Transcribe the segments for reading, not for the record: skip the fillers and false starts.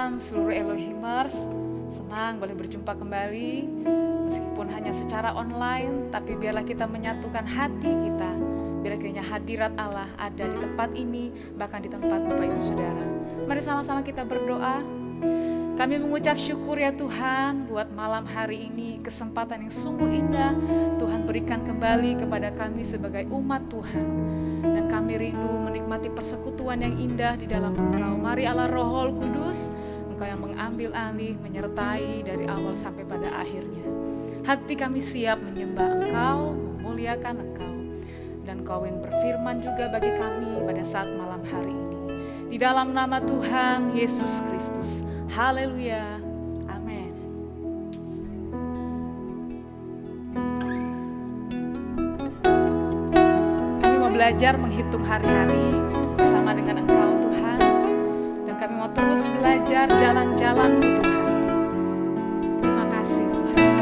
malam seluruh Elohimers. Senang boleh berjumpa kembali, meskipun hanya secara online, tapi biarlah kita menyatukan hati kita. Biarlah kiranya hadirat Allah ada di tempat ini, bahkan di tempat Bapak Ibu Saudara. Mari sama-sama kita berdoa. Kami mengucap syukur ya Tuhan buat malam hari ini, kesempatan yang sungguh indah Tuhan berikan kembali kepada kami sebagai umat Tuhan. Dan kami rindu menikmati persekutuan yang indah di dalam Engkau. Mari Allah Roh Kudus, Engkau yang mengambil alih, menyertai dari awal sampai pada akhirnya. Hati kami siap menyembah Engkau, memuliakan Engkau. Dan Engkau yang berfirman juga bagi kami pada saat malam hari ini. Di dalam nama Tuhan Yesus Kristus. Haleluya. Amin. Kami mau belajar menghitung hari-hari bersama dengan Engkau Tuhan. Dan kami mau terus belajar jalan-jalan-Mu Tuhan. Terima kasih Tuhan.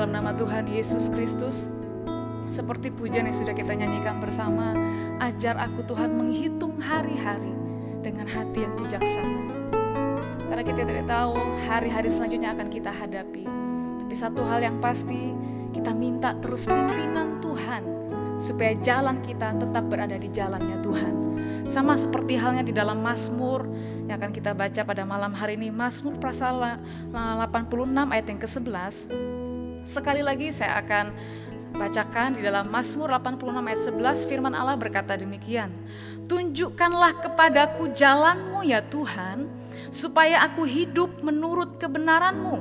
dalam nama Tuhan Yesus Kristus. Seperti pujian yang sudah kita nyanyikan bersama, ajar aku Tuhan menghitung hari-hari dengan hati yang bijaksana. Karena kita tidak tahu hari-hari selanjutnya akan kita hadapi. Tapi satu hal yang pasti, kita minta terus pimpinan Tuhan supaya jalan kita tetap berada di jalannya Tuhan. Sama seperti halnya di dalam Mazmur yang akan kita baca pada malam hari ini, Mazmur pasal 86 ayat yang ke-11. Sekali lagi saya akan bacakan di dalam Mazmur 86 ayat 11, firman Allah berkata demikian. Tunjukkanlah kepadaku jalan-Mu ya Tuhan, supaya aku hidup menurut kebenaran-Mu.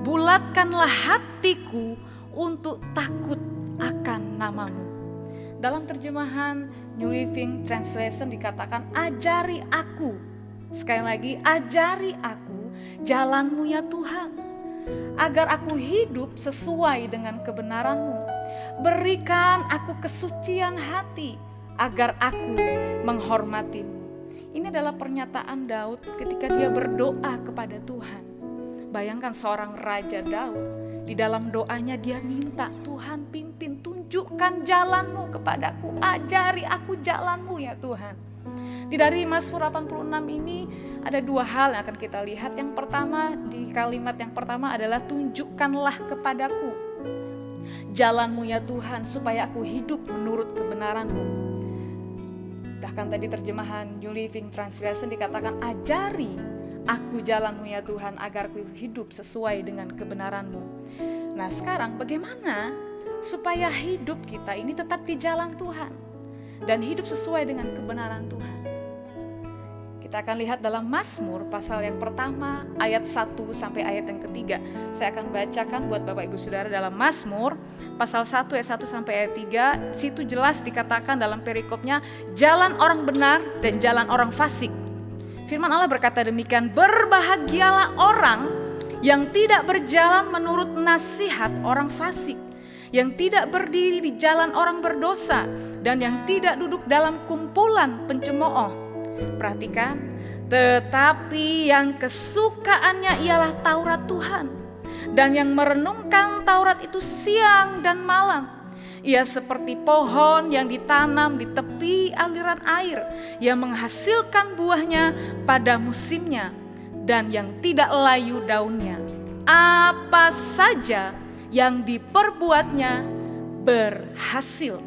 Bulatkanlah hatiku untuk takut akan nama-Mu. Dalam terjemahan New Living Translation dikatakan, ajari aku. Sekali lagi, ajari aku jalan-Mu ya Tuhan, agar aku hidup sesuai dengan kebenaran-Mu. Berikan aku kesucian hati, agar aku menghormati-Mu. Ini adalah pernyataan Daud ketika dia berdoa kepada Tuhan. Bayangkan seorang Raja Daud, di dalam doanya dia minta, Tuhan pimpin, tunjukkan jalan-Mu kepadaku, ajari aku jalan-Mu ya Tuhan. Dari Mazmur 86 ini ada dua hal yang akan kita lihat. Yang pertama, di kalimat yang pertama adalah tunjukkanlah kepadaku jalan-Mu ya Tuhan, supaya aku hidup menurut kebenaran-Mu. Bahkan tadi terjemahan New Living Translation dikatakan, ajari aku jalan-Mu ya Tuhan, agar aku hidup sesuai dengan kebenaran-Mu. Nah sekarang bagaimana supaya hidup kita ini tetap di jalan Tuhan dan hidup sesuai dengan kebenaran Tuhan? Kita akan lihat dalam Mazmur pasal yang pertama ayat 1 sampai ayat yang ketiga. Saya akan bacakan buat Bapak Ibu Saudara dalam Mazmur pasal 1 ayat 1 sampai ayat 3. Situ jelas dikatakan dalam perikopnya, jalan orang benar dan jalan orang fasik. Firman Allah berkata demikian, berbahagialah orang yang tidak berjalan menurut nasihat orang fasik, yang tidak berdiri di jalan orang berdosa, dan yang tidak duduk dalam kumpulan pencemooh. Perhatikan, tetapi yang kesukaannya ialah Taurat Tuhan, dan yang merenungkan Taurat itu siang dan malam. Ia seperti pohon yang ditanam di tepi aliran air, yang menghasilkan buahnya pada musimnya, dan yang tidak layu daunnya. Apa saja yang diperbuatnya berhasil.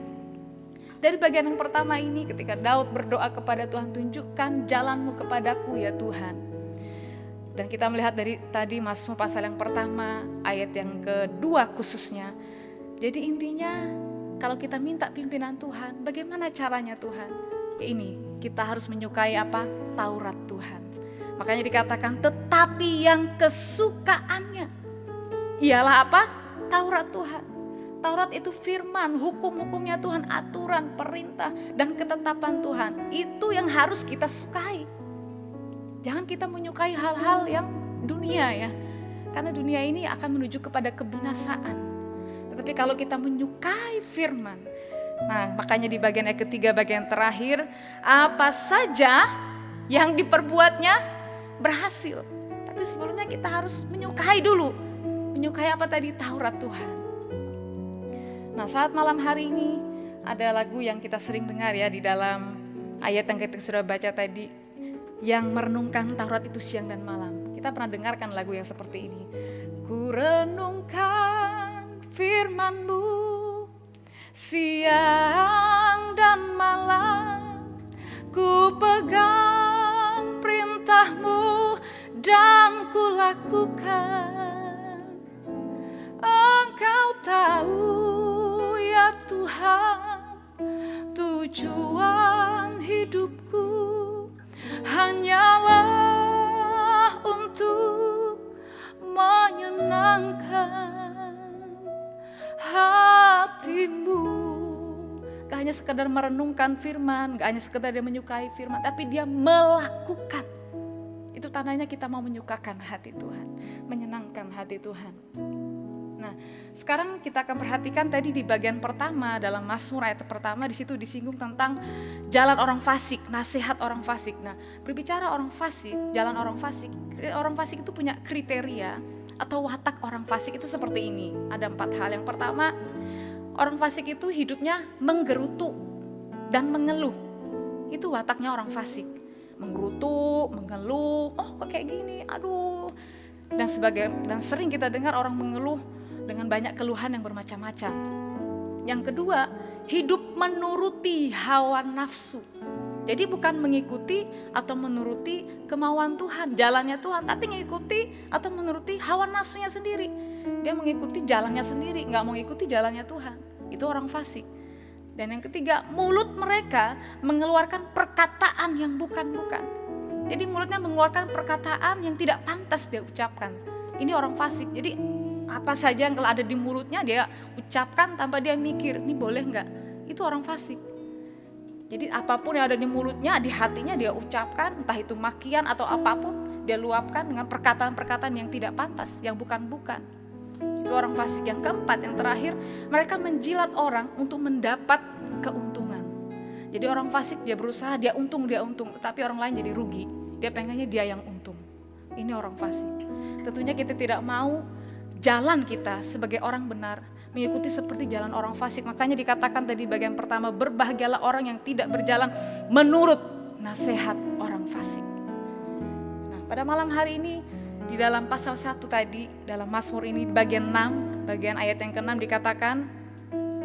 Dari bagian yang pertama ini, ketika Daud berdoa kepada Tuhan, tunjukkan jalan-Mu kepadaku ya Tuhan. Dan kita melihat dari tadi Mazmur pasal yang pertama, ayat yang kedua khususnya. Jadi intinya, kalau kita minta pimpinan Tuhan, bagaimana caranya Tuhan? Ya ini, kita harus menyukai apa? Taurat Tuhan. Makanya dikatakan, tetapi yang kesukaannya ialah apa? Taurat Tuhan. Taurat itu firman, hukum-hukumnya Tuhan, aturan, perintah, dan ketetapan Tuhan. Itu yang harus kita sukai. Jangan kita menyukai hal-hal yang dunia ya. Karena dunia ini akan menuju kepada kebinasaan. Tetapi kalau kita menyukai firman, nah makanya di bagian yang ketiga, bagian terakhir, apa saja yang diperbuatnya berhasil. Tapi sebelumnya kita harus menyukai dulu. Menyukai apa tadi? Taurat Tuhan. Nah saat malam hari ini ada lagu yang kita sering dengar ya di dalam ayat yang kita sudah baca tadi, yang merenungkan Taurat itu siang dan malam. Kita pernah dengarkan lagu yang seperti ini. Ku renungkan firman-Mu siang dan malam, ku pegang perintah-Mu dan ku lakukan. Engkau tahu ya Tuhan, tujuan hidupku hanyalah untuk menyenangkan hati-Mu. Gak hanya sekedar merenungkan firman, gak hanya sekedar dia menyukai firman, tapi dia melakukan. Itu tandanya kita mau menyukakan hati Tuhan, menyenangkan hati Tuhan. Nah, sekarang kita akan perhatikan tadi di bagian pertama dalam Mazmur ayat pertama, di situ disinggung tentang jalan orang fasik, nasihat orang fasik. Nah, berbicara orang fasik, jalan orang fasik itu punya kriteria atau watak orang fasik itu seperti ini. Ada 4 hal. Yang pertama, orang fasik itu hidupnya menggerutu dan mengeluh. Itu wataknya orang fasik. Menggerutu, mengeluh, oh kok kayak gini, aduh. Dan sering kita dengar orang mengeluh dengan banyak keluhan yang bermacam-macam. Yang kedua, hidup menuruti hawa nafsu. Jadi bukan mengikuti atau menuruti kemauan Tuhan, jalannya Tuhan, tapi mengikuti atau menuruti hawa nafsunya sendiri. Dia mengikuti jalannya sendiri, gak mau ikuti jalannya Tuhan. Itu orang fasik. Dan yang ketiga, mulut mereka mengeluarkan perkataan yang bukan-bukan. Jadi mulutnya mengeluarkan perkataan yang tidak pantas dia ucapkan. Ini orang fasik. Jadi apa saja yang kalau ada di mulutnya dia ucapkan tanpa dia mikir, ini boleh gak? Itu orang fasik. Jadi apapun yang ada di mulutnya, di hatinya dia ucapkan, entah itu makian atau apapun, dia luapkan dengan perkataan-perkataan yang tidak pantas, yang bukan-bukan. Itu orang fasik. Yang keempat, yang terakhir, mereka menjilat orang untuk mendapat keuntungan. Jadi orang fasik dia berusaha, dia untung, tapi orang lain jadi rugi. Dia pengennya dia yang untung. Ini orang fasik. Tentunya kita tidak mau jalan kita sebagai orang benar mengikuti seperti jalan orang fasik. Makanya dikatakan tadi bagian pertama, berbahagialah orang yang tidak berjalan menurut nasihat orang fasik. Nah, pada malam hari ini di dalam pasal 1 tadi, dalam Mazmur ini bagian 6, bagian ayat yang ke-6 dikatakan,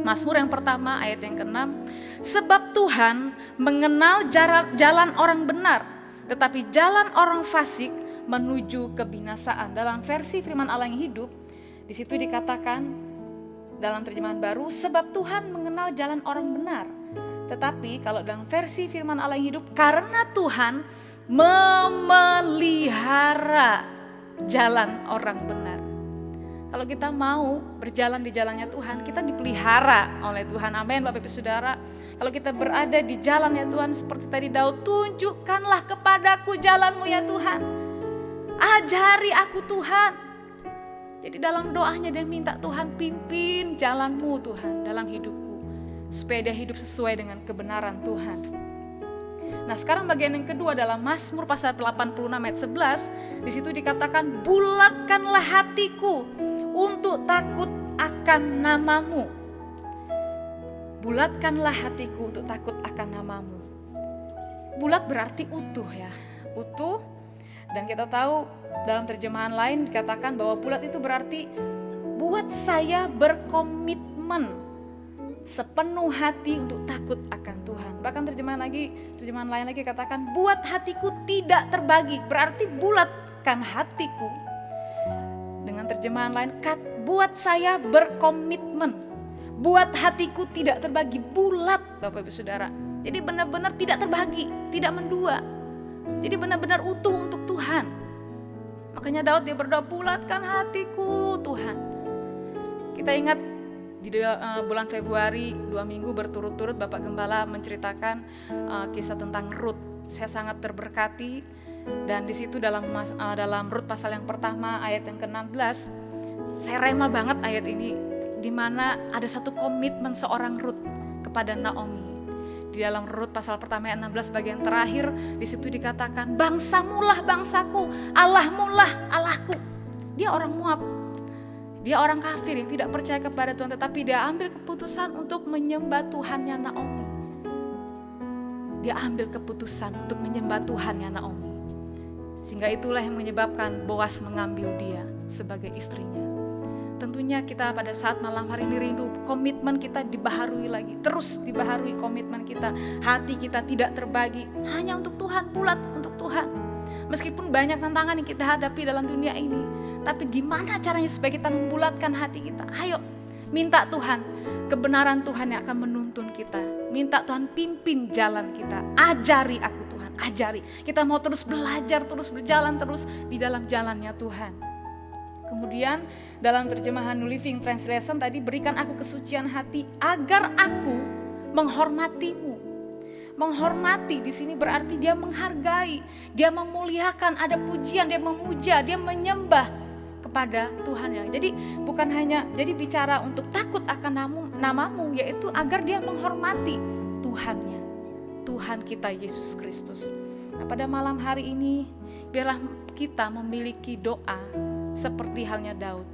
Mazmur yang pertama ayat yang ke-6, sebab Tuhan mengenal jalan orang benar, tetapi jalan orang fasik menuju kebinasaan. Dalam versi firman Allah yang hidup, di situ dikatakan dalam terjemahan baru, sebab Tuhan mengenal jalan orang benar. Tetapi kalau dalam versi firman Allah yang hidup, karena Tuhan memelihara jalan orang benar. Kalau kita mau berjalan di jalannya Tuhan, kita dipelihara oleh Tuhan. Amin Bapak Ibu Saudara. Kalau kita berada di jalannya Tuhan seperti tadi Daud, tunjukkanlah kepadaku jalanmu ya Tuhan. Ajari aku Tuhan. Jadi dalam doanya dia minta, Tuhan pimpin jalanmu Tuhan dalam hidupku, supaya dia hidup sesuai dengan kebenaran Tuhan. Nah sekarang bagian yang kedua dalam Mazmur pasal 86 ayat 11, di situ dikatakan, bulatkanlah hatiku untuk takut akan namamu. Bulatkanlah hatiku untuk takut akan namamu. Bulat berarti utuh ya, utuh. Dan kita tahu dalam terjemahan lain dikatakan bahwa bulat itu berarti buat saya berkomitmen sepenuh hati untuk takut akan Tuhan. Bahkan terjemahan lain lagi katakan buat hatiku tidak terbagi, berarti bulatkan hatiku. Dengan terjemahan lain, buat saya berkomitmen, buat hatiku tidak terbagi, bulat Bapak Ibu Saudara. Jadi benar-benar tidak terbagi, tidak mendua. Jadi benar-benar utuh untuk Tuhan. Makanya Daud dia berdoa, bulatkan hatiku Tuhan. Kita ingat di bulan Februari 2 minggu berturut-turut Bapak Gembala menceritakan kisah tentang Rut. Saya sangat terberkati, dan di situ dalam Rut pasal yang pertama ayat yang ke-16, saya rema banget ayat ini, di mana ada satu komitmen seorang Rut kepada Naomi. Di dalam Rut pasal pertama ayat 16 bagian terakhir, di situ dikatakan, bangsamulah bangsaku, Allahmulah Allahku. Dia orang Moab, dia orang kafir yang tidak percaya kepada Tuhan, tetapi dia ambil keputusan untuk menyembah Tuhannya Naomi. Dia ambil keputusan untuk menyembah Tuhannya Naomi. Sehingga itulah yang menyebabkan Boas mengambil dia sebagai istrinya. Tentunya kita pada saat malam hari ini rindu komitmen kita dibaharui lagi, terus dibaharui komitmen kita, hati kita tidak terbagi hanya untuk Tuhan, bulat untuk Tuhan. Meskipun banyak tantangan yang kita hadapi dalam dunia ini, tapi gimana caranya supaya kita membulatkan hati kita? Ayo minta Tuhan, kebenaran Tuhan yang akan menuntun kita. Minta Tuhan pimpin jalan kita, ajari aku Tuhan, ajari. Kita mau terus belajar, terus berjalan terus di dalam jalannya Tuhan. Kemudian dalam terjemahan New Living Translation tadi, berikan aku kesucian hati agar aku menghormatimu. Menghormati di sini berarti dia menghargai, dia memuliakan, ada pujian, dia memuja, dia menyembah kepada Tuhan. Jadi bukan hanya bicara untuk takut akan namamu, yaitu agar dia menghormati Tuhannya, Tuhan kita Yesus Kristus. Nah, pada malam hari ini biarlah kita memiliki doa seperti halnya Daud.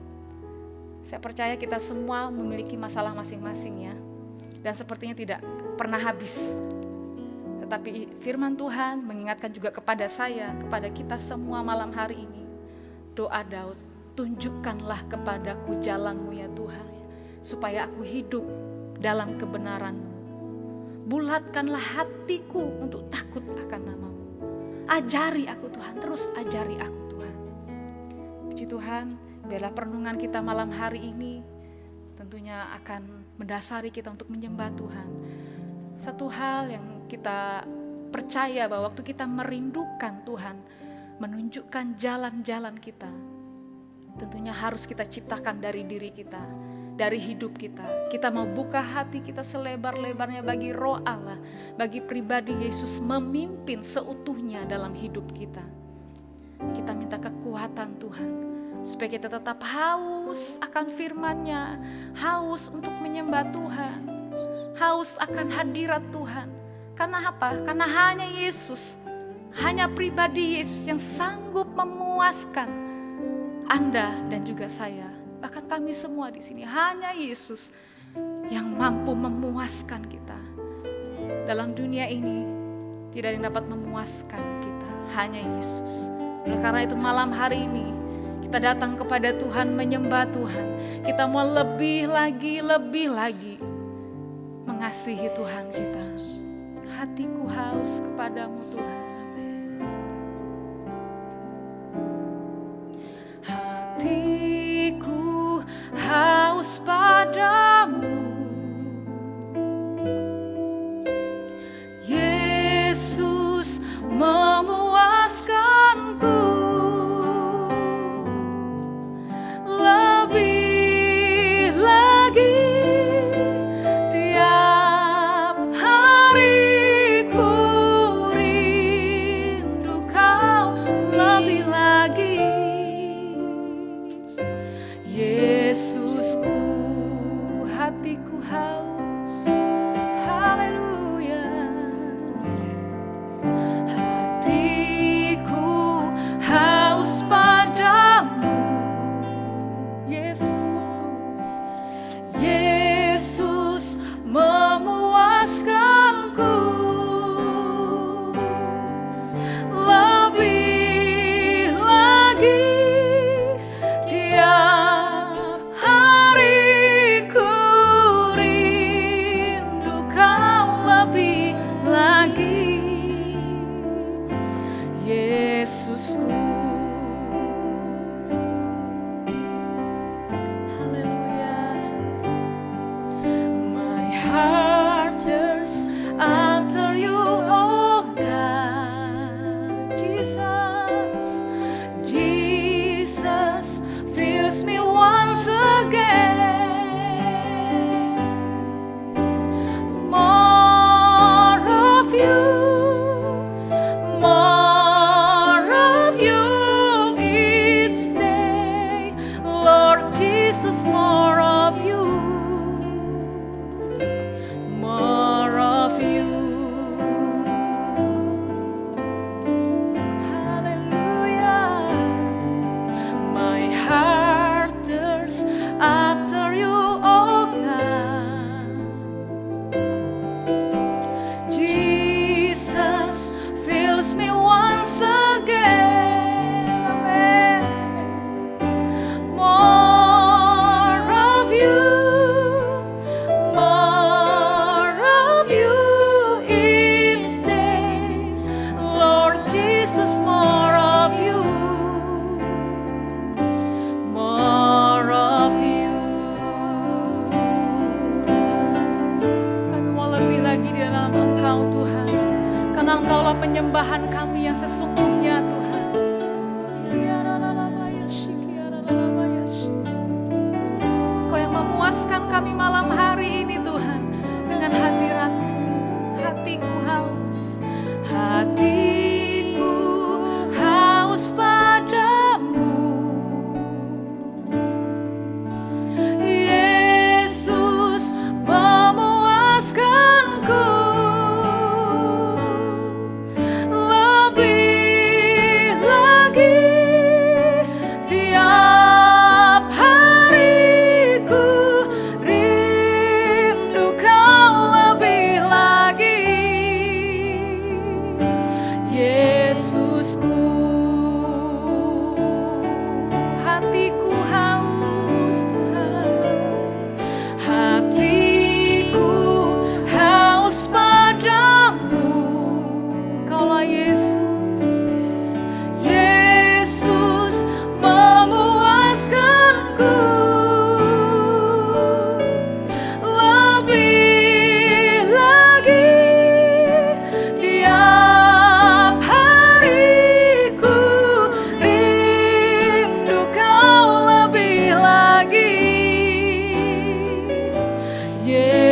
Saya percaya kita semua memiliki masalah masing-masing ya, dan sepertinya tidak pernah habis. Tetapi firman Tuhan mengingatkan juga kepada saya, kepada kita semua malam hari ini. Doa Daud, tunjukkanlah kepadaku jalan-Mu ya Tuhan, supaya aku hidup dalam kebenaran-Mu. Bulatkanlah hatiku untuk takut akan nama-Mu. Ajari aku Tuhan, terus ajari aku Tuhan. Puji Tuhan, biarlah perenungan kita malam hari ini tentunya akan mendasari kita untuk menyembah Tuhan. Satu hal yang kita percaya bahwa waktu kita merindukan Tuhan, menunjukkan jalan-jalan kita, tentunya harus kita ciptakan dari diri kita, dari hidup kita. Kita mau buka hati kita selebar-lebarnya bagi Roh Allah, bagi pribadi Yesus memimpin seutuhnya dalam hidup kita. Kita minta kekuatan Tuhan, supaya kita tetap haus akan firman-Nya, haus untuk menyembah Tuhan, haus akan hadirat Tuhan. Karena apa? Karena hanya Yesus, hanya pribadi Yesus yang sanggup memuaskan Anda dan juga saya. Bahkan kami semua di sini, hanya Yesus yang mampu memuaskan kita. Dalam dunia ini tidak ada yang dapat memuaskan kita, hanya Yesus. Oleh karena itu malam hari ini kita datang kepada Tuhan, menyembah Tuhan. Kita mau lebih lagi mengasihi Tuhan kita. Hatiku haus kepadamu Tuhan. Hatiku haus padamu, Yesus memuaskanku. Lebih lagi tiap hari ku rindu kau, lebih lagi Yesusku, hatiku haus. Haleluya. Hatiku haus padamu, Yesus. Yesus memuaskanku. Lebih lagi tiap hari ku rindu kau, lebih lagi Yesusku. Haleluya. My heart yearns after you, oh God. Jesus, Jesus fills me once again. More of you, more of you each day. Lord Jesus, more of you, more of you. Hallelujah. My heart thirsts after you, oh God. Jesus fills me once again. Amen. More of you, more of you each day. Lord Jesus, more of you, more of you. Kami mau lebih lagi di dalam Engkau Tuhan, karena Engkaulah penyembahan kami yang sesungguhnya Tuhan. Kau yang memuaskan kami malam hari ini Tuhan dengan hadirat-Mu. Hatiku haus, hatiku haus padamu, Yesus memuaskanku. Lebih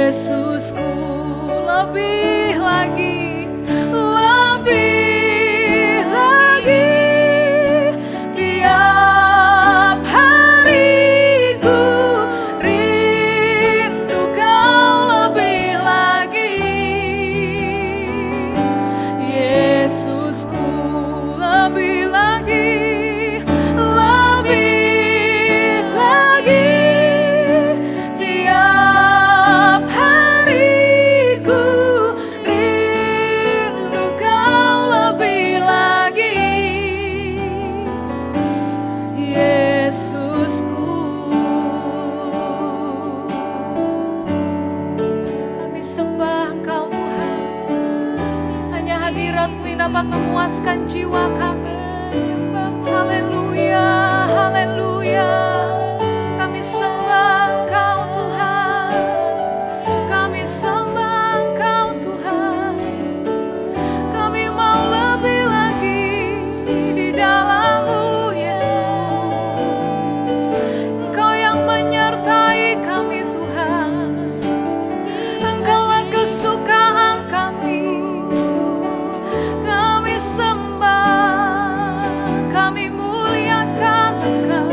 Yesusku, lebih lagi, lebih lagi. Tiap hari ku rindu Kau lebih lagi. Yesusku, lebih lagi, lebih lagi. Tiap hari ku rindu Kau lebih lagi. Yesusku, kami sembah Engkau Tuhan. Hanya hadirat-Mu yang dapat memuaskan jiwa kami. Haleluya, haleluya. Kami sembah Engkau Tuhan. Kami sembah Engkau Tuhan. Kami mau lebih lagi di dalam-Mu Yesus. Engkau yang menyertai kami Tuhan. Engkaulah kesukaan kami. Kami sembah, kami muliakan Engkau.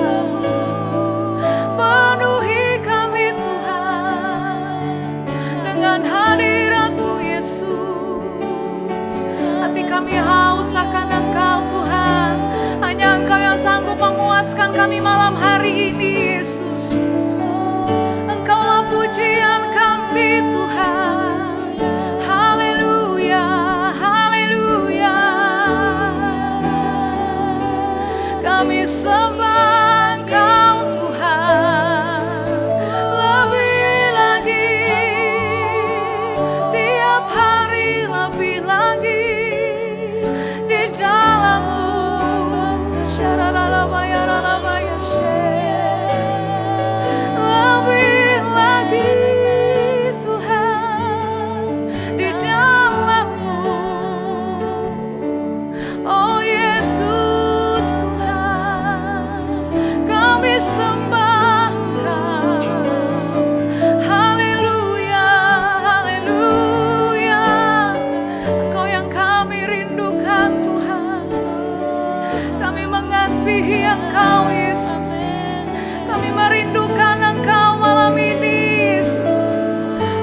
Penuhi kami Tuhan dengan hadirat-Mu Yesus. Hati kami haus akan Engkau Tuhan. Hanya Engkau yang sanggup memuaskan kami malam hari ini Yesus. Engkaulah pujian kami Tuhan. Haleluya, haleluya. Kami sembah Engkau Tuhan. Lebih lagi, tiap hari lebih lagi di dalam-Mu. Lebih lagi Tuhan di dalam-Mu. Oh Yesus Tuhan, kami sembah Engkau. Haleluya, haleluya. Engkau yang kami rindukan Tuhan. Kami mengasihi Engkau Yesus. Kami merindukan Engkau malam ini Yesus.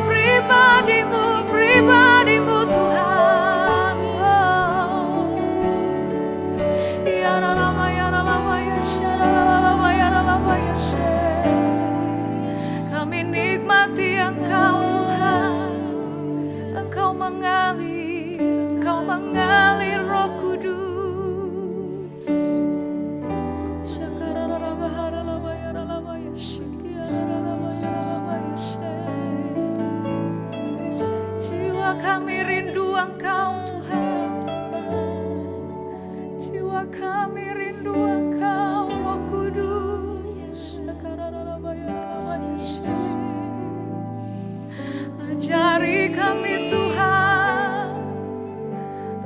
Pribadi-Mu, pribadi-Mu Tuhan. Ya ralama, ya ralama, ya syaralama, ya ralama, ya syaralama. Kami nikmati Engkau Tuhan. Engkau mengalir Roh Kudus. Jiwa kami rindu Engkau Tuhan. Jiwa kami rindu Engkau Roh Kudus. Ajari kami Tuhan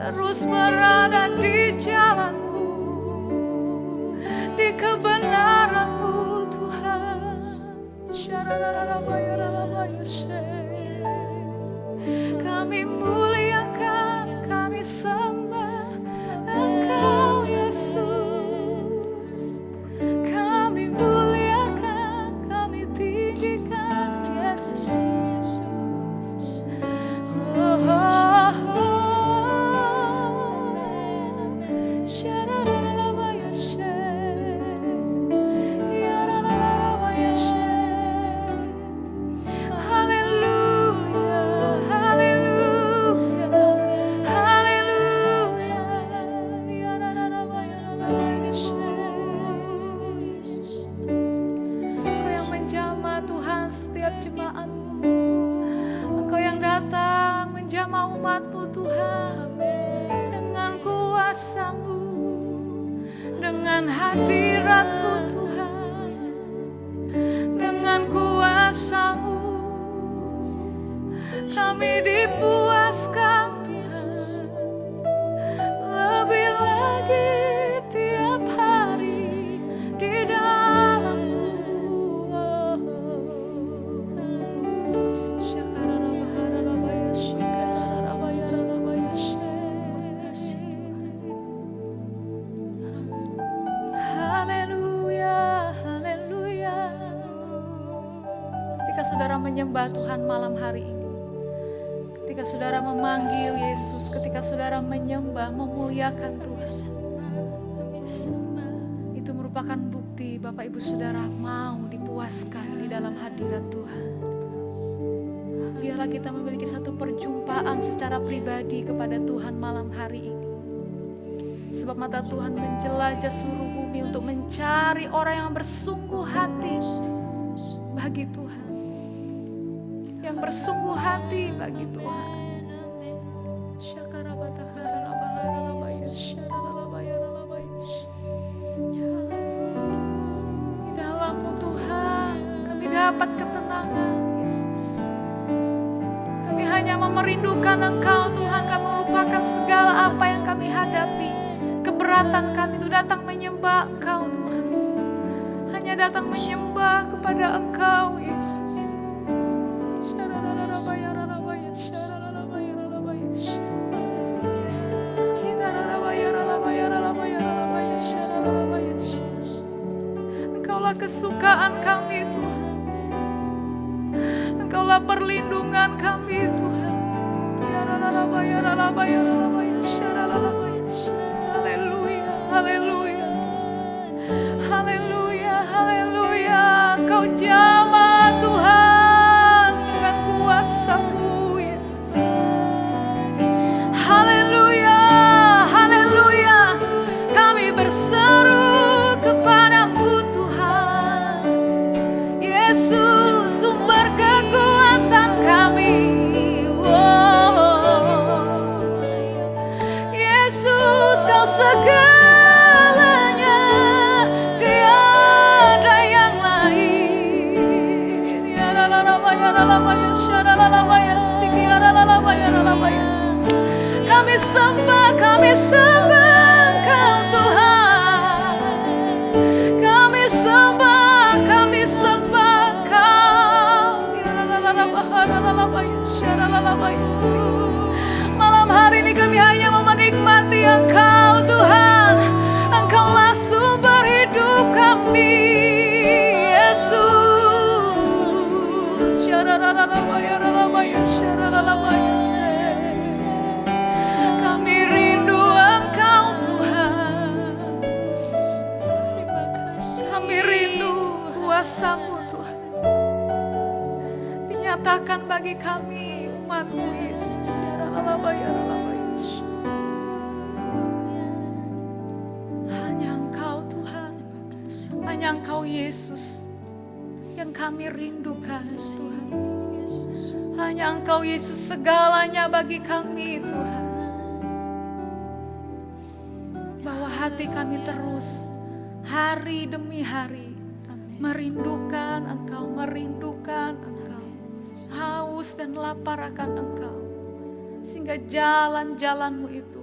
terus berada di jalan-Mu, di kebenaran-Mu Tuhan. Kami muliakan, kami sembah Engkau Yesus. Kami muliakan, kami tinggikan Yesus. Oh, oh, setiap jemaat-Mu. Engkau yang datang menjamah umat-Mu Tuhan dengan kuasa-Mu, dengan hadirat-Mu Tuhan, dengan kuasa-Mu kami dipuaskan Tuhan. Lebih lagi tiap hari di dalam-Mu. menyembah Tuhan malam hari ini. Ketika saudara memanggil Yesus, ketika saudara menyembah, memuliakan Tuhan, itu merupakan bukti Bapak Ibu Saudara mau dipuaskan di dalam hadirat Tuhan. Biarlah kita memiliki satu perjumpaan secara pribadi kepada Tuhan malam hari ini. Sebab mata Tuhan menjelajah seluruh bumi untuk mencari orang yang bersungguh hati bagi Tuhan. Yang bersungguh hati bagi Tuhan. Di dalam-Mu Tuhan kami dapat ketenangan, Yesus. Kami hanya merindukan Engkau Tuhan. Kami melupakan segala apa yang kami hadapi. Keberatan kami itu datang menyembah Engkau Tuhan. Hanya datang menyembah kepada Engkau Yesus. Engkaulah kesukaan kami Tuhan. Engkaulah perlindungan kami Tuhan. Haleluya, haleluya, haleluya, haleluya. Engkau jamah Tuhan dengan kuasa-Mu Yesus. Haleluya, haleluya. Kami berseru kepadamu Tuhan. Yesus sumber kekuatan kami. Yesus Kau segalanya, tiada yang lain. Kami sembah Engkau Tuhan. Kami sembah Engkau. Malam hari ini kami hanya mau menikmati Engkau Tuhan. Engkaulah sumber hidup kami, Yesus. Kami rindu Engkau Tuhan. Kami rindu kuasa-Mu Tuhan. Dinyatakan bagi kami umat-Mu Yesus. Hanya Engkau Tuhan, hanya Engkau Yesus yang kami rindukan Tuhan. Hanya Engkau Yesus segalanya bagi kami Tuhan. Bawa hati kami terus hari demi hari merindukan Engkau, haus dan lapar akan Engkau. Sehingga jalan-jalan-Mu itu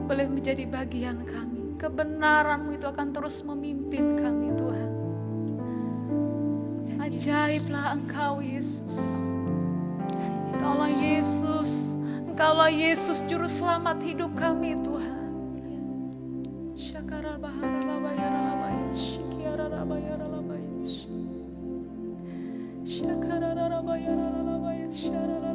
boleh menjadi bagian kami. Kebenaran-Mu itu akan terus memimpin kami Tuhan. Ajaiblah Engkau Yesus. Engkaulah Yesus. Engkaulah Yesus Juru Selamat hidup kami Tuhan. Syakara bahara labayara labaya shikiara labayara labaya syakara labayara labaya syara labaya.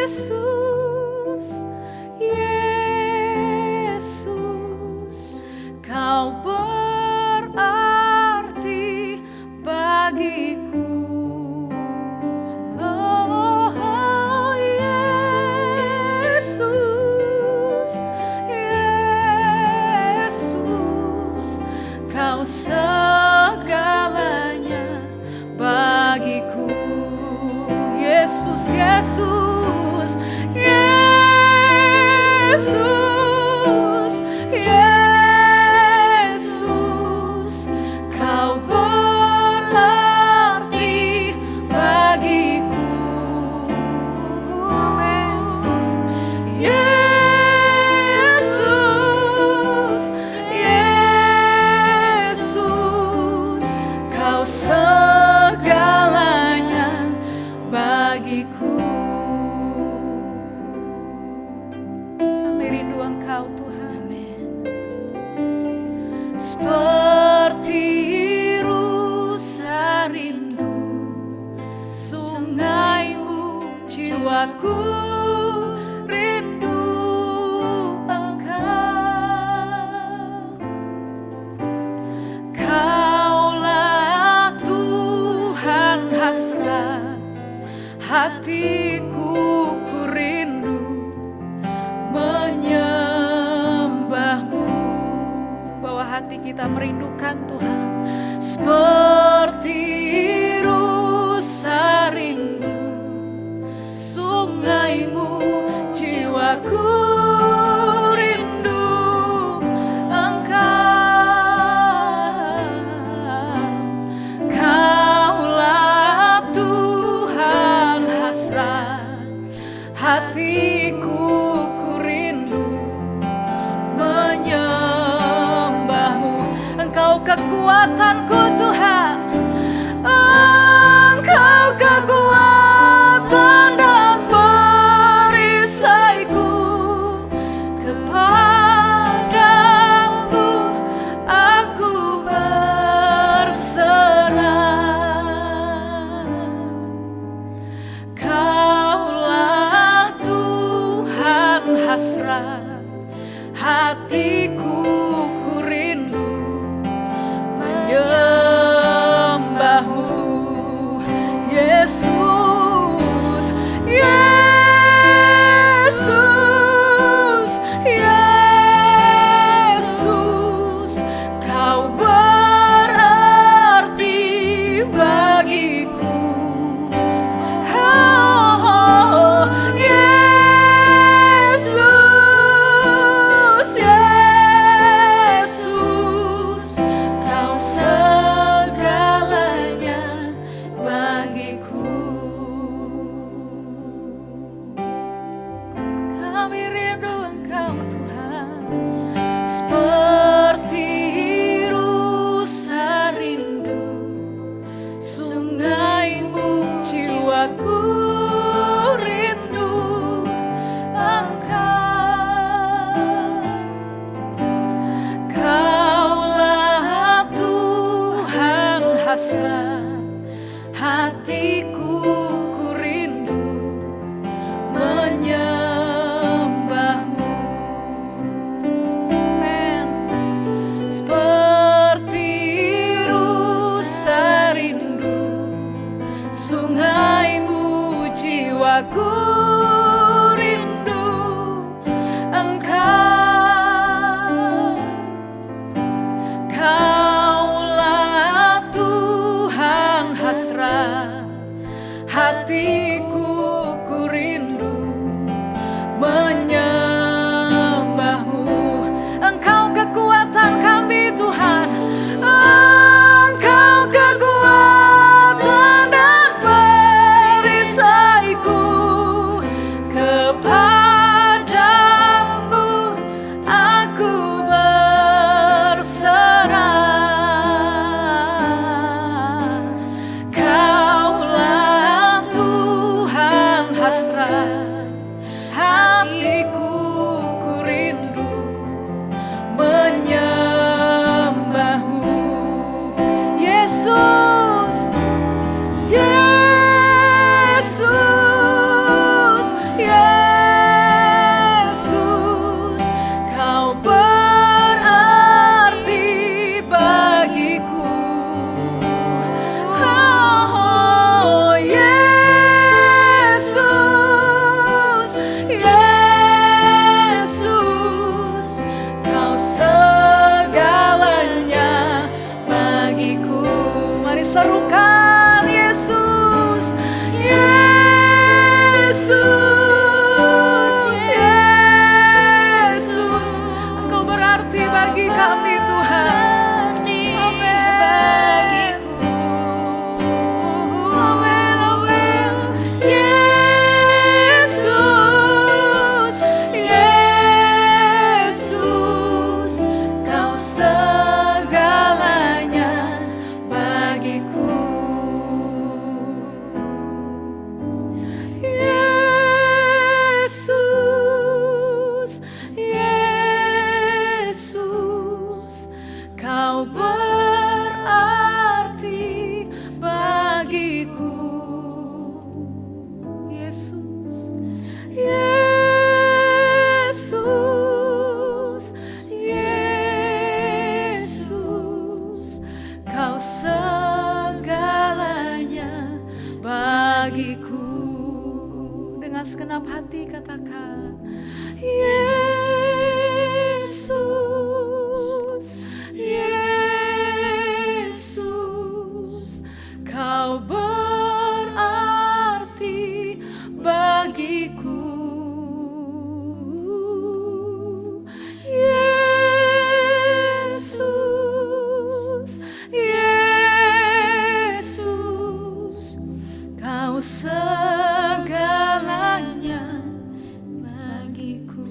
Yesus, Yesus, Kau berarti bagiku. Oh, Yesus, Yesus, Kau segalanya bagiku. Yesus, Yesus, Yesus, Yesus, Kau berarti bagiku. Amen. Yesus, Yesus, Kau segalanya bagiku. seperti rusa rindu sungaimu, jiwaku rindu Engkau. Kaulah Tuhan hasrat hatiku, ku rindu menyembahmu. Bahwa hati kita merindukan Tuhan seperti rusa rindu sungaimu, jiwaku rindu Engkau. Kaulah Tuhan hasrat hatiku, ku rindu menyembahmu. Engkau kekuatanku Tuhan, Engkau kekuatan dan perisaiku. Kepadamu aku berserah. Kaulah Tuhan hasrat hatiku, ku rindu menyembahmu. Kau berarti bagiku. Yesus, Yesus, Yesus, Kau segalanya bagiku. Dengan segenap hati katakan, Yesus, Yesus, Kau berarti bagiku. Yesus, Yesus, Kau segalanya bagiku.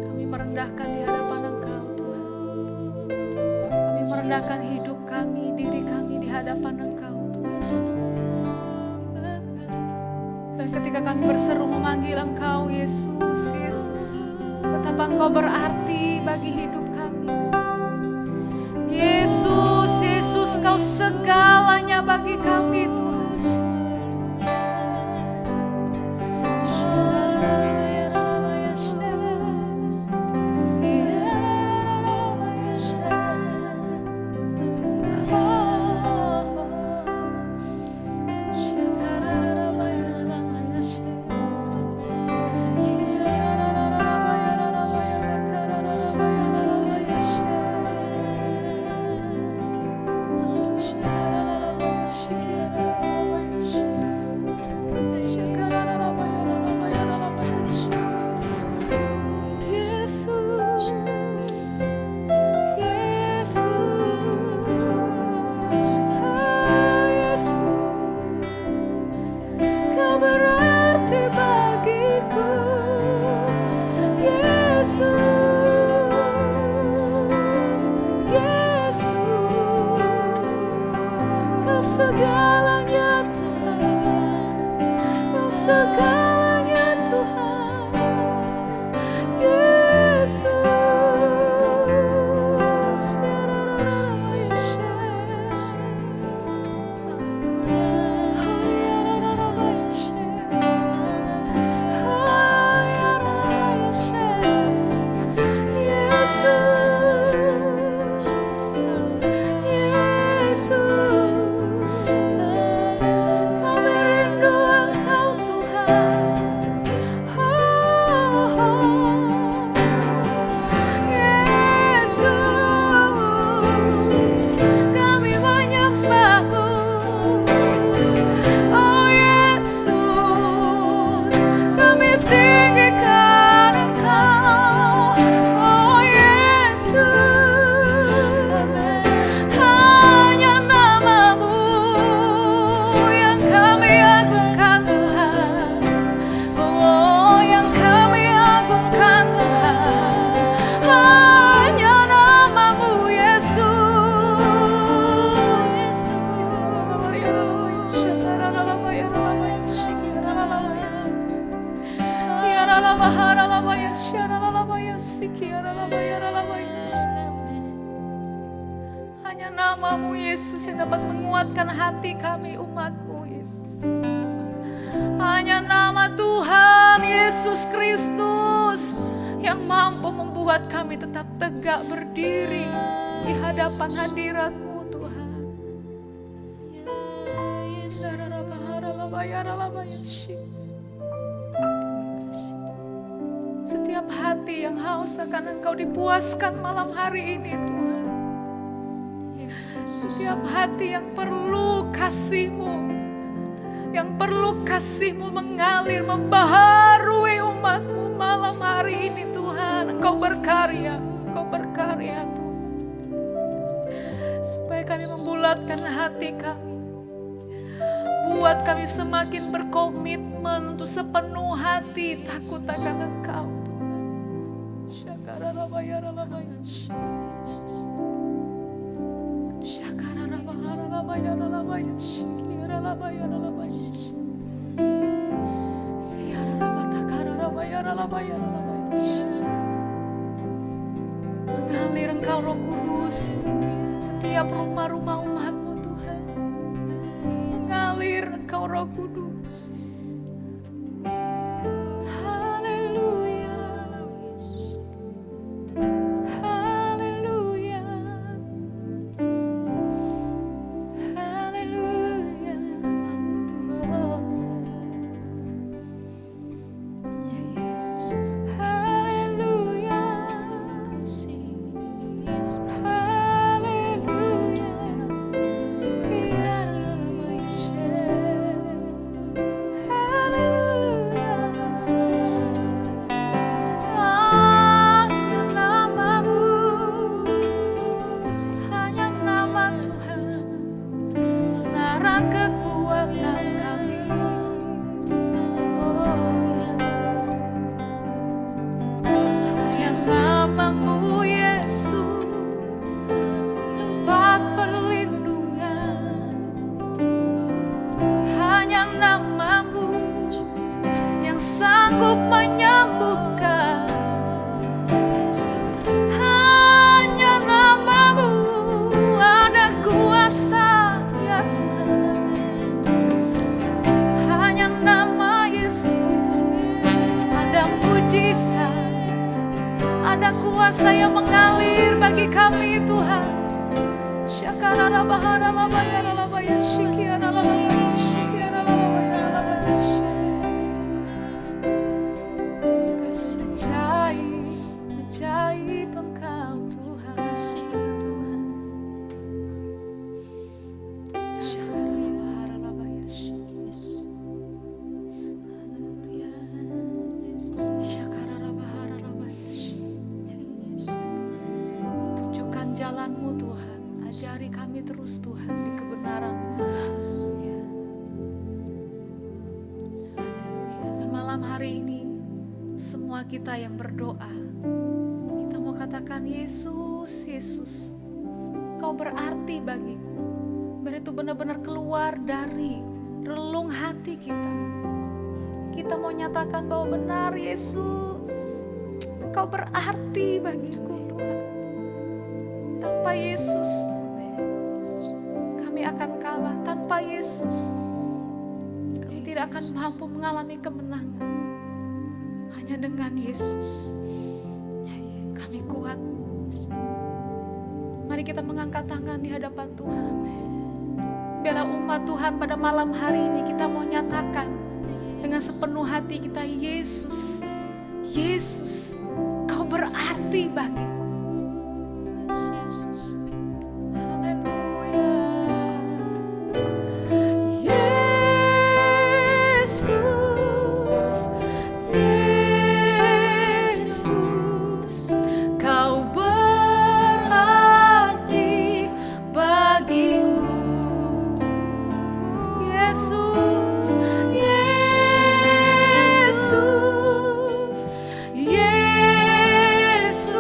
Kami merendahkan di hadapan Engkau, Tuhan. Kami merendahkan hidup kami, diri kami di hadapan Engkau, Tuhan. Dan ketika kami berseru memanggil Engkau, Yesus, Yesus, betapa Engkau berarti bagi hidup kami. Yesus, Yesus, Kau segalanya bagi kami, Tuhan. Segalanya Tuhan, Kau segalanya Tuhan, Yesus. Hanya nama-Mu Yesus yang dapat menguatkan hati kami umat-Mu Yesus. Hanya nama Tuhan Yesus Kristus yang mampu membuat kami tetap tegak berdiri di hadapan hadirat-Mu Tuhan. Setiap hati yang haus akan Engkau dipuaskan malam hari ini Tuhan. Setiap hati yang perlu kasih-Mu, yang perlu kasih-Mu mengalir, membaharui umat-Mu malam hari ini Tuhan. Engkau berkarya Tuhan. Supaya kami membulatkan hati kami. Buat kami semakin berkomitmen untuk sepenuh hati takut akan Engkau Tuhan. setiap rumah-rumah umat-Mu Tuhan. Mengalir Engkau Roh Kudus. Haleluya. Haleluya. Haleluya. Ya Yesus, Haleluya. kasih Yesus, Haleluya. Namamu Yesus, tempat perlindungan. Hanya namamu yang sanggup menyembuhkan. Hanya namamu ada kuasa ya Tuhan. Hanya nama Yesus ada mujizat. Ada kuasa yang mengalir bagi kami Tuhan. Syakarara bahara labaya labaya syikiara labaya syikiara labaya labaya ajaib Engkau Tuhan. kasih Tuhan. Syakarara bahara labaya Yesus, haleluya Yesus, syakarara bahara labaya ya Yesus, tunjukkan jalan-Mu Tuhan. Ajari kami terus Tuhan di kebenaran-Mu. haleluya, Dan malam hari ini semua kita yang berdoa, kita mau katakan Yesus, Yesus, Kau berarti bagiku. Biar itu benar-benar keluar dari relung hati kita. Kita mau nyatakan bahwa benar Yesus, Engkau berarti bagiku Tuhan. Tanpa Yesus kami akan kalah. Tanpa Yesus kami tidak akan mampu mengalami kemenangan. Hanya dengan Yesus kami kuat. Mari kita mengangkat tangan di hadapan Tuhan. Biarlah umat Tuhan pada malam hari ini kita mau nyatakan dengan sepenuh hati kita, Yesus, Yesus, Kau berarti bagiku. Yesus, Haleluya. Yesus, Yesus, Kau berarti bagiku. Yesus, Yesus, Yesus.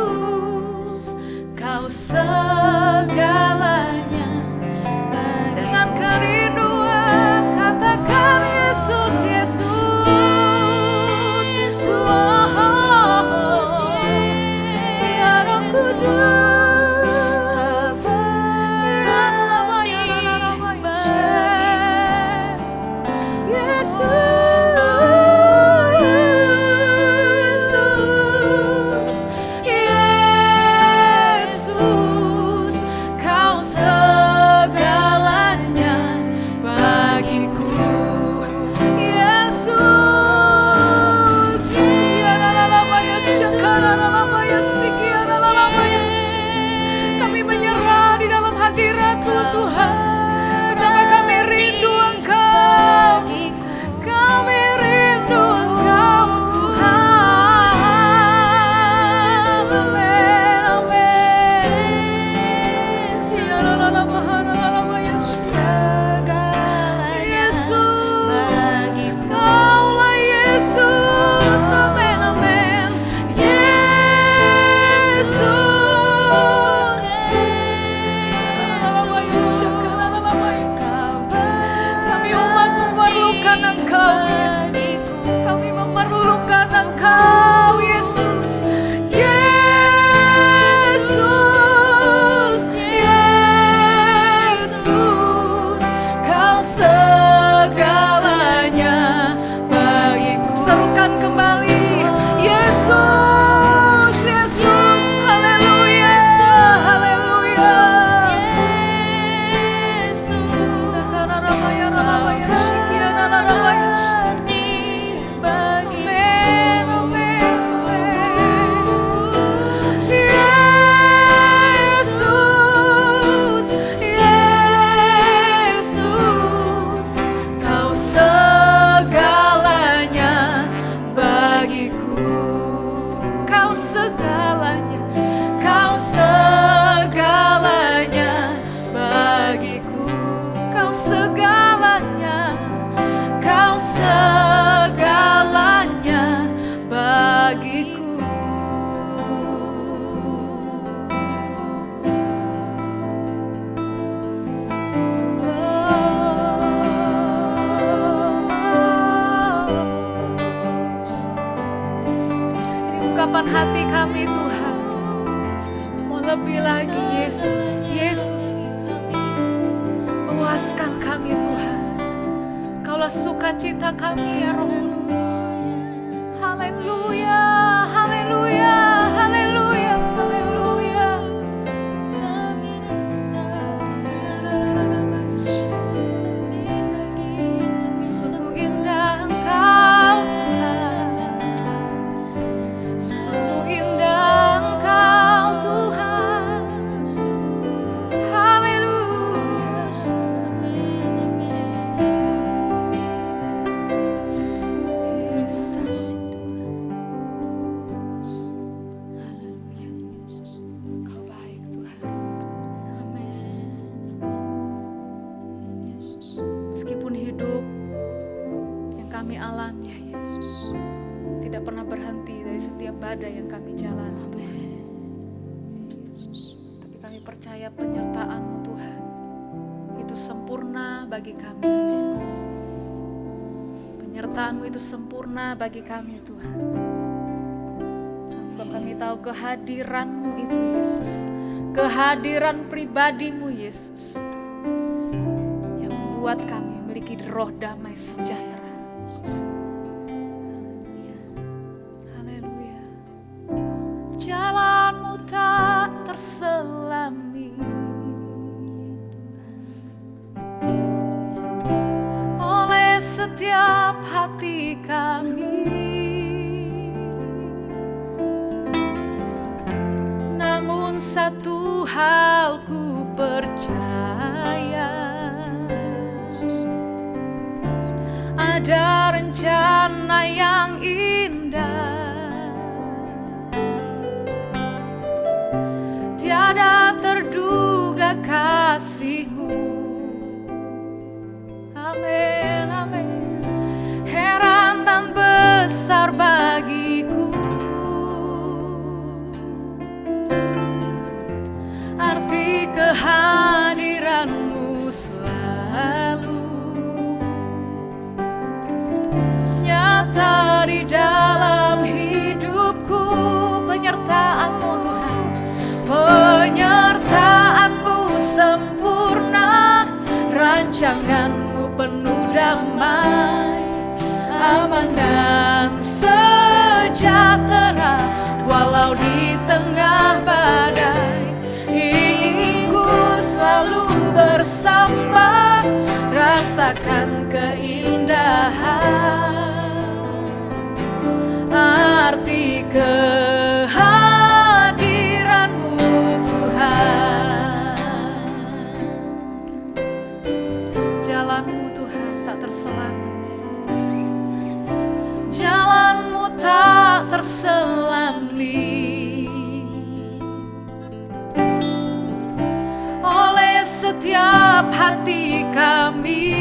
Kau segalanya, Kau segalanya bagiku. Kau segalanya, Kau segalanya bagiku. Ini ungkapan hati kami Tuhan. Mau lebih lagi Yesus, Yesus. Puaskan kami Tuhan. Kaulah sukacita kami ya Roh Kudus. Haleluya, haleluya, haleluya, haleluya. Sungguh indah Engkau Tuhan. Sungguh indah Engkau Tuhan. Haleluya. Kau baik Tuhan. Meskipun hidup yang kami alami tidak pernah berhenti dari setiap badai yang kami jalani Tuhan. Tapi kami percaya penyertaan-Mu Tuhan itu sempurna bagi kami Yesus. Penyertaan-Mu itu sempurna bagi kami Tuhan. Sebab kami tahu kehadiran-Mu itu Yesus, kehadiran pribadi-Mu Yesus, yang membuat kami memiliki roh damai sejahtera. Haleluya. Jalan-Mu tak terselami, oleh setiap hati kami. Namun satu hal ku percaya, ada rencana yang indah, tiada terduga kasih-Mu. Amin, amin. Heran dan besar bagiku arti kehadiran-Mu selalu nyata di dalam hidupku. Penyertaan-Mu Tuhan, penyertaan-Mu sempurna, rancangan-Mu penuh damai, aman dan sejahtera. Walau di tengah badai, inginku selalu bersama, rasakan keindahan arti kehadiran-Mu Tuhan. Jalan-Mu Tuhan tak terselami, jalan-Mu tak terselami, oleh setiap hati kami.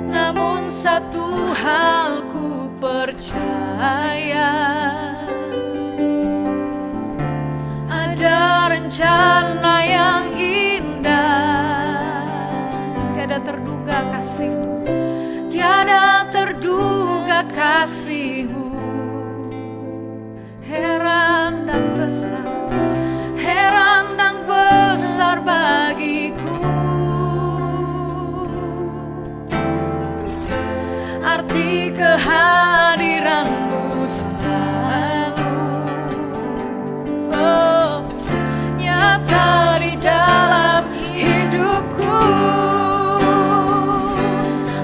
Namun satu hal ku percaya, ada rencana yang indah, tiada terduga kasih-Mu, tiada terduga kasih-Mu. Heran dan besar, heran dan besar bagiku arti kehadiran-Mu selalu, oh, nyata di dalam hidupku.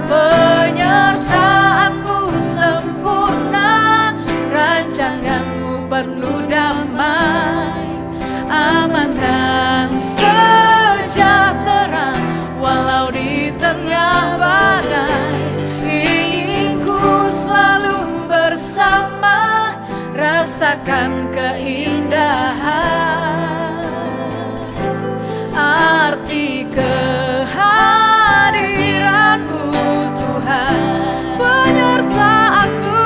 Penyertaan-Mu sempurna, rasakan keindahan, arti kehadiran-Mu Tuhan, penyertaan-Mu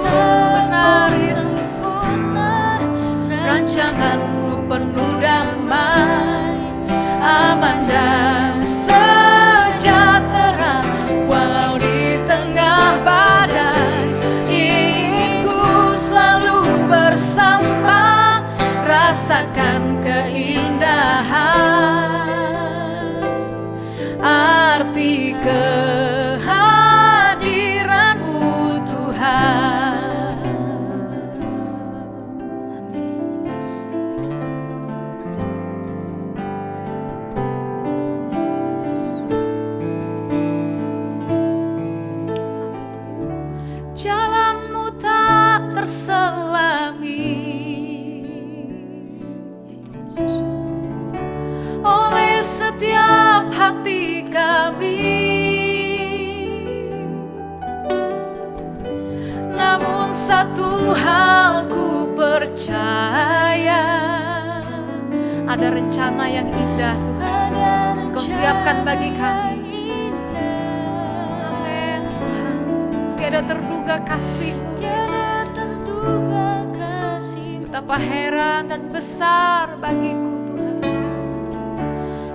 benar Yesus, rancangan-Mu penuh damai, aman dan sejahtera, walau di tengah badai, inginku selalu bersama, rasakan keindahan, arti kehadiran-Mu Tuhan. Amin Yesus. Jalan-Mu tak terselami Yesus. oleh setiap hati kami, namun satu hal ku percaya, ada rencana yang indah Tuhan Kau siapkan bagi kami. Amin Tuhan. Tiada terduga kasih-Mu Yesus, betapa heran dan besar bagiku Tuhan.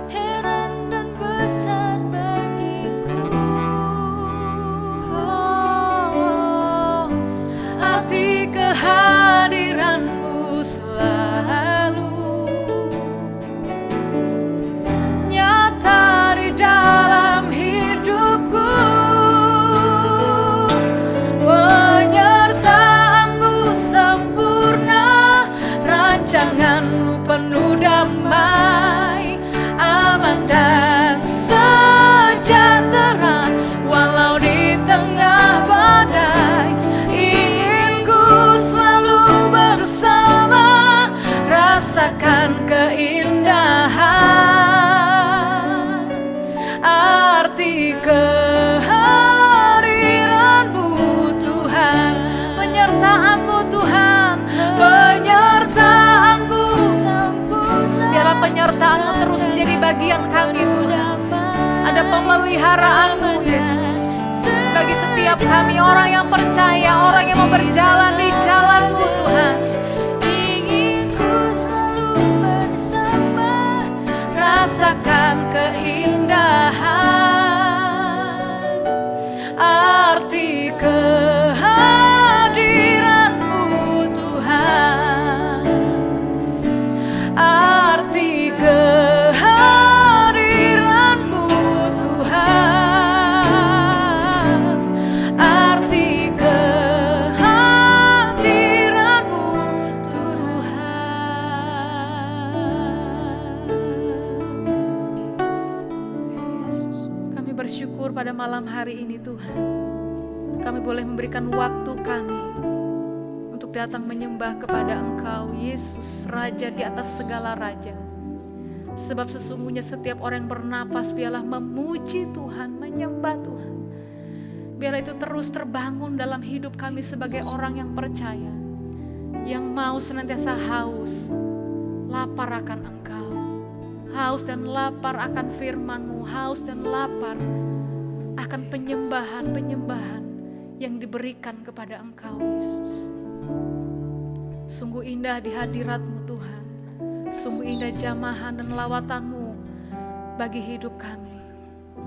Heran dan besar bagiku. Oh, arti kehadiran-Mu selalu nyata di dalam hidupku, penyertaan-Mu sempurna, rancangan-Mu penuh damai, aman dan sejahtera, walau di tengah badai, inginku selalu bersama, rasakan keindahan, arti kehadiran-Mu Tuhan, penyertaan-Mu Tuhan, penyertaan-Mu Sempurna. biarlah penyertaan-Mu terus menjadi bagian kami Tuhan. Ada pemeliharaanmu Yesus bagi setiap kami, orang yang percaya, orang yang mau berjalan di jalan-Mu Tuhan. Inginku selalu bersama, Rasakan keindahan, arti kehadiran-Mu Tuhan, arti kehadiran-Mu Tuhan, arti kehadiran-Mu Tuhan. Yesus. Kami bersyukur pada malam hari ini Tuhan, kami boleh memberikan waktu kami untuk datang menyembah kepada Engkau Yesus, Raja di atas segala raja. Sebab sesungguhnya setiap orang yang bernapas biarlah memuji Tuhan, menyembah Tuhan. Biarlah itu terus terbangun dalam hidup kami sebagai orang yang percaya, yang mau senantiasa haus, lapar akan Engkau, haus dan lapar akan firman-Mu, haus dan lapar akan penyembahan-penyembahan yang diberikan kepada Engkau Yesus. Sungguh indah di hadirat-Mu Tuhan, sungguh indah jamahan dan lawatan-Mu bagi hidup kami.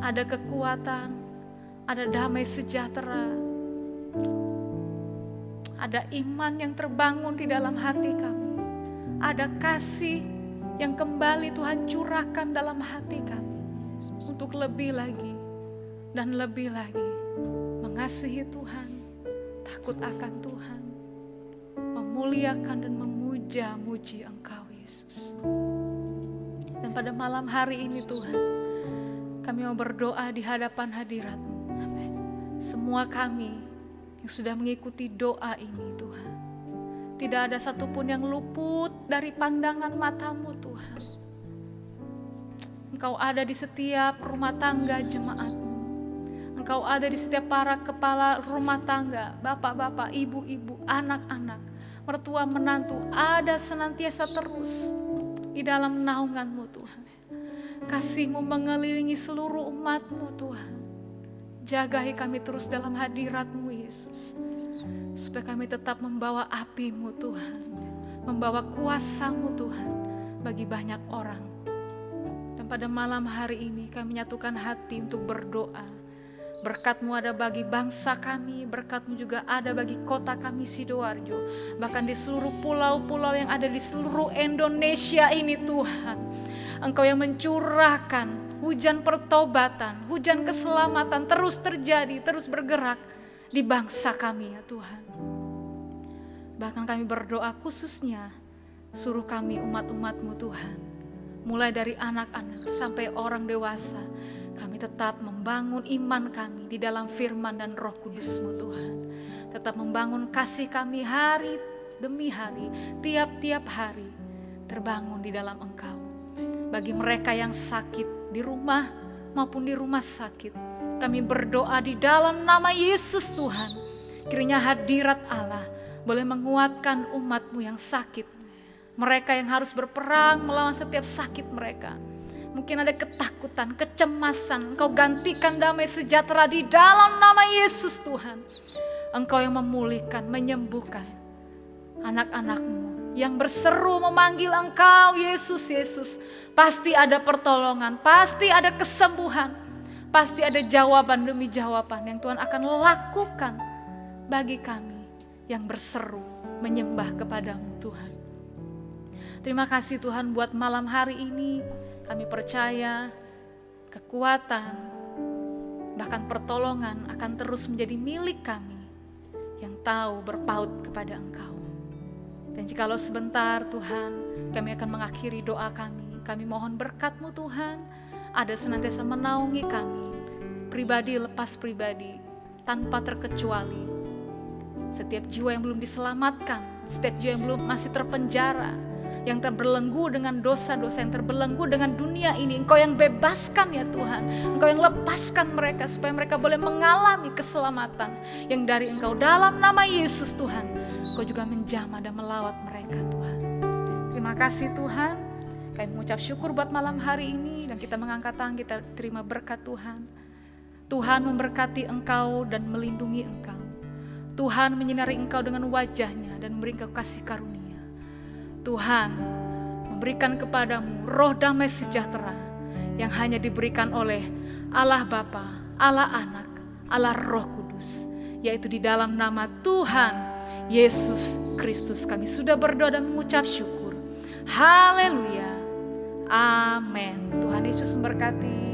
Ada kekuatan, ada damai sejahtera, ada iman yang terbangun di dalam hati kami, ada kasih yang kembali Tuhan curahkan dalam hati kami untuk lebih lagi dan lebih lagi mengasihi Tuhan, takut akan Tuhan, memuliakan dan memuja-muji Engkau Yesus. Dan pada malam hari ini Tuhan, kami mau berdoa di hadapan hadirat-Mu. Semua kami yang sudah mengikuti doa ini Tuhan, tidak ada satupun yang luput dari pandangan mata-Mu Tuhan. Engkau ada di setiap rumah tangga jemaat-Mu. Engkau ada di setiap para kepala rumah tangga, bapak-bapak, ibu-ibu, anak-anak, mertua, menantu, ada senantiasa terus di dalam naungan-Mu Tuhan. Kasih-Mu mengelilingi seluruh umat-Mu Tuhan. Jagai kami terus dalam hadirat-Mu Yesus, supaya kami tetap membawa api-Mu Tuhan, membawa kuasa-Mu Tuhan bagi banyak orang. Dan pada malam hari ini kami menyatukan hati untuk berdoa. Berkat-Mu ada bagi bangsa kami, berkat-Mu juga ada bagi kota kami Sidoarjo, bahkan di seluruh pulau-pulau yang ada di seluruh Indonesia ini Tuhan. Engkau yang mencurahkan hujan pertobatan, hujan keselamatan terus terjadi, terus bergerak di bangsa kami ya Tuhan. Bahkan kami berdoa khususnya, suruh kami umat-umat-Mu Tuhan, mulai dari anak-anak sampai orang dewasa, kami tetap membangun iman kami di dalam firman dan Roh Kudus-Mu Tuhan. Tetap membangun kasih kami hari demi hari, tiap-tiap hari terbangun di dalam Engkau. Bagi mereka yang sakit di rumah maupun di rumah sakit, kami berdoa di dalam nama Yesus Tuhan. Kiranya hadirat Allah boleh menguatkan umat-Mu yang sakit. Mereka yang harus berperang melawan setiap sakit mereka. Mungkin ada ketakutan, kecemasan. Engkau gantikan damai sejahtera di dalam nama Yesus Tuhan. Engkau yang memulihkan, menyembuhkan anak-anak-Mu yang berseru memanggil Engkau, Yesus, Yesus. Pasti ada pertolongan, pasti ada kesembuhan, pasti ada jawaban demi jawaban yang Tuhan akan lakukan bagi kami yang berseru menyembah kepada-Mu Tuhan. Terima kasih Tuhan buat malam hari ini. Kami percaya kekuatan, bahkan pertolongan akan terus menjadi milik kami yang tahu berpaut kepada Engkau. Dan jikalau sebentar Tuhan, kami akan mengakhiri doa kami. Kami mohon berkat-Mu Tuhan, ada senantiasa menaungi kami, pribadi lepas pribadi, tanpa terkecuali. Setiap jiwa yang belum diselamatkan, setiap jiwa yang belum masih terpenjara, yang terbelenggu dengan dosa-dosa, yang terbelenggu dengan dunia ini, Engkau yang bebaskan ya Tuhan. Engkau yang lepaskan mereka supaya mereka boleh mengalami keselamatan yang dari Engkau. Dalam nama Yesus Tuhan, Engkau juga menjamah dan melawat mereka Tuhan. Terima kasih Tuhan. Kami mengucap syukur buat malam hari ini dan kita mengangkat tangan, kita terima berkat Tuhan. Tuhan memberkati Engkau dan melindungi Engkau. Tuhan menyinari Engkau dengan wajah-Nya dan memberi Engkau kasih karunia. Tuhan memberikan kepadamu roh damai sejahtera yang hanya diberikan oleh Allah Bapa, Allah Anak, Allah Roh Kudus, yaitu di dalam nama Tuhan Yesus Kristus kami sudah berdoa dan mengucap syukur. Haleluya. Amin. Tuhan Yesus memberkati.